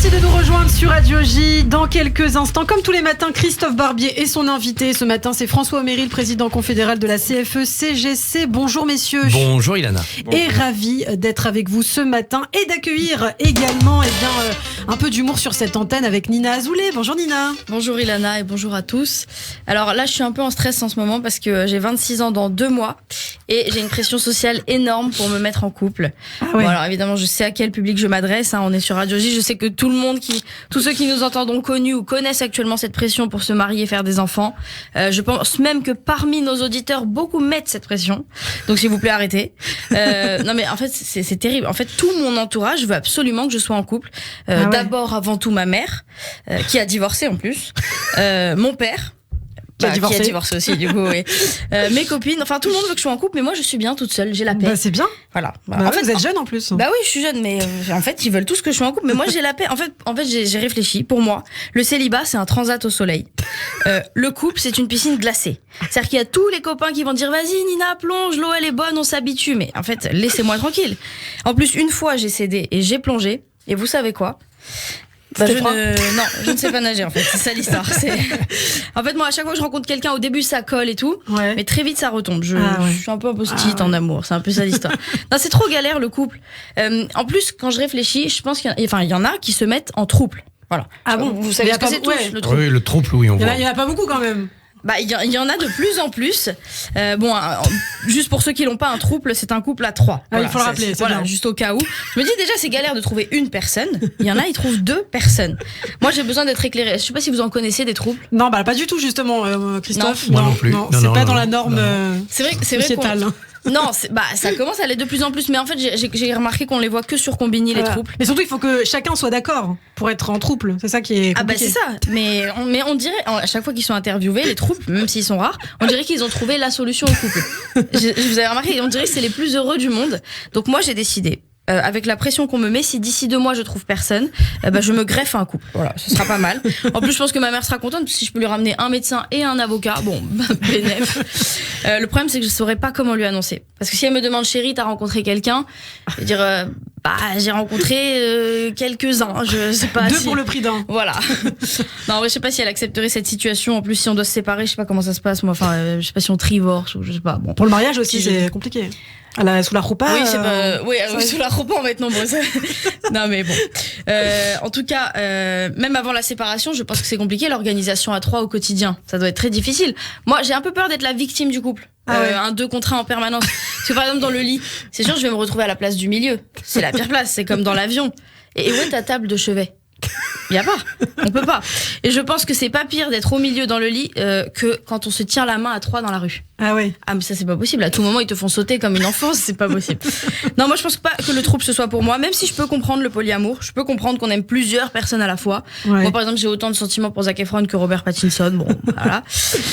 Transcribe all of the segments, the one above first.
Merci de nous rejoindre sur Radio J. Dans quelques instants, comme tous les matins, Christophe Barbier et son invité. Ce matin, c'est François Méry, le président confédéral de la CFE-CGC. Bonjour messieurs. Bonjour Ilana. Et ravi d'être avec vous ce matin et d'accueillir également un peu d'humour sur cette antenne avec Nina Azoulay. Bonjour Nina. Bonjour Ilana et bonjour à tous. Alors là, je suis un peu en stress en ce moment parce que j'ai 26 ans dans 2 mois et j'ai une pression sociale énorme pour me mettre en couple. Ah ouais. Bon, alors évidemment, je sais à quel public je m'adresse. On est sur Radio J. Je sais que tous ceux qui nous entendent ont connu ou connaissent actuellement cette pression pour se marier et faire des enfants. Je pense même que parmi nos auditeurs, beaucoup mettent cette pression. Donc s'il vous plaît, arrêtez. Non mais en fait, c'est terrible. En fait, tout mon entourage veut absolument que je sois en couple. D'abord, avant tout, ma mère, qui a divorcé en plus. Mon père. Qui a divorcé aussi, du coup, oui. Mes copines, enfin tout le monde veut que je sois en couple, mais moi je suis bien toute seule, j'ai la paix. Bah, c'est bien. Voilà. En fait, vous êtes jeune en plus. Bah oui, je suis jeune, mais en fait ils veulent tous que je sois en couple, mais moi j'ai la paix. En fait j'ai réfléchi. Pour moi, le célibat c'est un transat au soleil. Le couple c'est une piscine glacée. C'est-à-dire qu'il y a tous les copains qui vont dire vas-y Nina plonge, l'eau elle est bonne, on s'habitue. Mais en fait laissez-moi tranquille. En plus une fois j'ai cédé et j'ai plongé. Et vous savez quoi? Je ne sais pas nager en fait, c'est ça l'histoire. En fait moi à chaque fois que je rencontre quelqu'un au début ça colle et tout, mais très vite ça retombe. Je suis un peu post-it en amour, c'est un peu ça l'histoire. Non, c'est trop galère le couple. En plus quand je réfléchis, je pense qu'il y en a qui se mettent en trouble. Voilà. Ah bon, vous savez ce que c'est tous, le trouble. Oui, le trouble, oui, on voit. Il y en a pas beaucoup quand même. Bah, il y en a de plus en plus. Juste pour ceux qui l'ont pas, un trouble, c'est un couple à 3. Voilà, il faut le rappeler. Voilà, juste au cas où. Je me dis déjà, c'est galère de trouver une personne. Il y en a, ils trouvent 2 personnes. Moi, j'ai besoin d'être éclairée. Je sais pas si vous en connaissez des troubles. Non, bah pas du tout justement, Christophe. Non, moi non plus. Non, c'est pas dans non, la norme. C'est vrai sociétale. Non, ça commence à l'être de plus en plus, mais en fait, j'ai remarqué qu'on les voit que sur Combini, les trouples. Mais surtout, il faut que chacun soit d'accord pour être en trouble. C'est ça qui est compliqué. Ah bah c'est ça. Mais on dirait, à chaque fois qu'ils sont interviewés, les trouples, même s'ils sont rares, on dirait qu'ils ont trouvé la solution au couple. Vous avez remarqué, on dirait que c'est les plus heureux du monde. Donc moi, j'ai décidé. Avec la pression qu'on me met, si d'ici 2 mois je trouve personne, je me greffe un couple. Voilà, ce sera pas mal. En plus, je pense que ma mère sera contente parce que si je peux lui ramener un médecin et un avocat, bon, bénef. Le problème, c'est que je saurais pas comment lui annoncer. Parce que si elle me demande chérie, t'as rencontré quelqu'un, je vais dire j'ai rencontré quelques-uns. Je sais pas. 2 pour le prix d'un. Voilà. Non, en vrai, je sais pas si elle accepterait cette situation. En plus, si on doit se séparer, je sais pas comment ça se passe. Moi, enfin, je sais pas si on divorce ou je sais pas. Bon. Pour le mariage aussi, c'est compliqué. Sous la roupa. Oui, sous la roupa, on va être nombreux. Non, mais bon. En tout cas, même avant la séparation, je pense que c'est compliqué l'organisation à 3 au quotidien. Ça doit être très difficile. Moi, j'ai un peu peur d'être la victime du couple. Un 2 contre 1 en permanence. Parce que par exemple, dans le lit, c'est sûr, je vais me retrouver à la place du milieu. C'est la pire place. C'est comme dans l'avion. Et où est ta table de chevet? Il y a pas, on peut pas. Et je pense que c'est pas pire d'être au milieu dans le lit que quand on se tient la main à 3 dans la rue. Ah ouais. Ah mais ça c'est pas possible. À tout moment ils te font sauter comme une enfance, c'est pas possible. Non, moi je pense pas que le trouble ce soit pour moi. Même si je peux comprendre le polyamour, je peux comprendre qu'on aime plusieurs personnes à la fois. Ouais. Moi par exemple j'ai autant de sentiments pour Zac Efron que Robert Pattinson. Bon, voilà.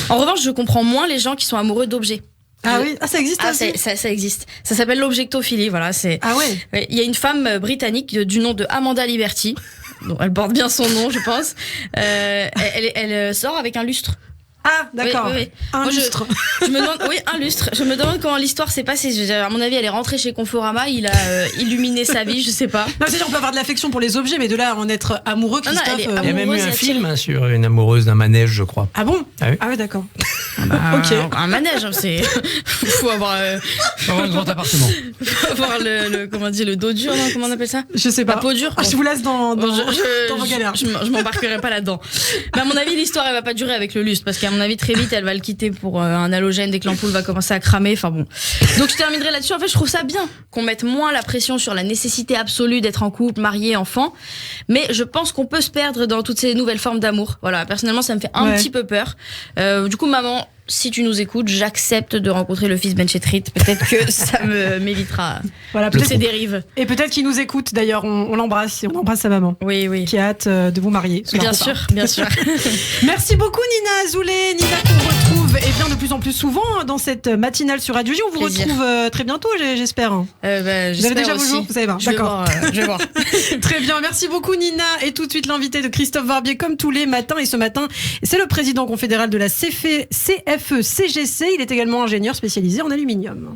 En revanche je comprends moins les gens qui sont amoureux d'objets. Ah oui, ça existe aussi. Ça existe. Ça s'appelle l'objectophilie. Voilà, c'est. Ah ouais. Il y a une femme britannique du nom de Amanda Liberty. Donc, elle porte bien son nom, je pense. Elle sort avec un lustre. Ah, d'accord. Oui. Un lustre. Je me demande, oui, un lustre. Je me demande comment l'histoire s'est passée. À mon avis, elle est rentrée chez Conforama, il a illuminé sa vie, je sais pas. Non, c'est-à-dire on peut avoir de l'affection pour les objets, mais de là à en être amoureux, Christophe. Il y a même eu un film sur une amoureuse d'un manège, je crois. Ah bon? Ah oui. Ah ouais, d'accord. Ok. Un manège, c'est. Faut avoir un grand appartement. Faut avoir le dos dur, non? Comment on appelle ça? Je sais pas. La peau dure. Je vous laisse dans vos galères. Je m'embarquerai pas là-dedans. Mais à mon avis, l'histoire, elle va pas durer avec le lustre, parce qu'à mon avis, très vite, elle va le quitter pour un halogène dès que l'ampoule va commencer à cramer. Enfin bon. Donc je terminerai là-dessus. En fait, je trouve ça bien qu'on mette moins la pression sur la nécessité absolue d'être en couple, marié, enfant. Mais je pense qu'on peut se perdre dans toutes ces nouvelles formes d'amour. Voilà. Personnellement, ça me fait un petit peu peur. Du coup, maman, si tu nous écoutes, j'accepte de rencontrer le fils Benchetrit. Peut-être que ça m'évitera toutes ces dérives. Et peut-être qu'il nous écoute d'ailleurs, on l'embrasse et on embrasse sa maman. Oui. Qui a hâte de vous marier. Bien sûr. Merci beaucoup Nina Azoulay. Nina qu'on retrouve de plus en plus souvent dans cette matinale sur Radio J. On vous retrouve très bientôt, j'espère. Vous avez déjà vos jours, vous savez pas. D'accord. Je vais voir. Très bien, merci beaucoup Nina. Et tout de suite l'invité de Christophe Barbier comme tous les matins. Et ce matin, c'est le président confédéral de la CFE-CGC. Il est également ingénieur spécialisé en aluminium.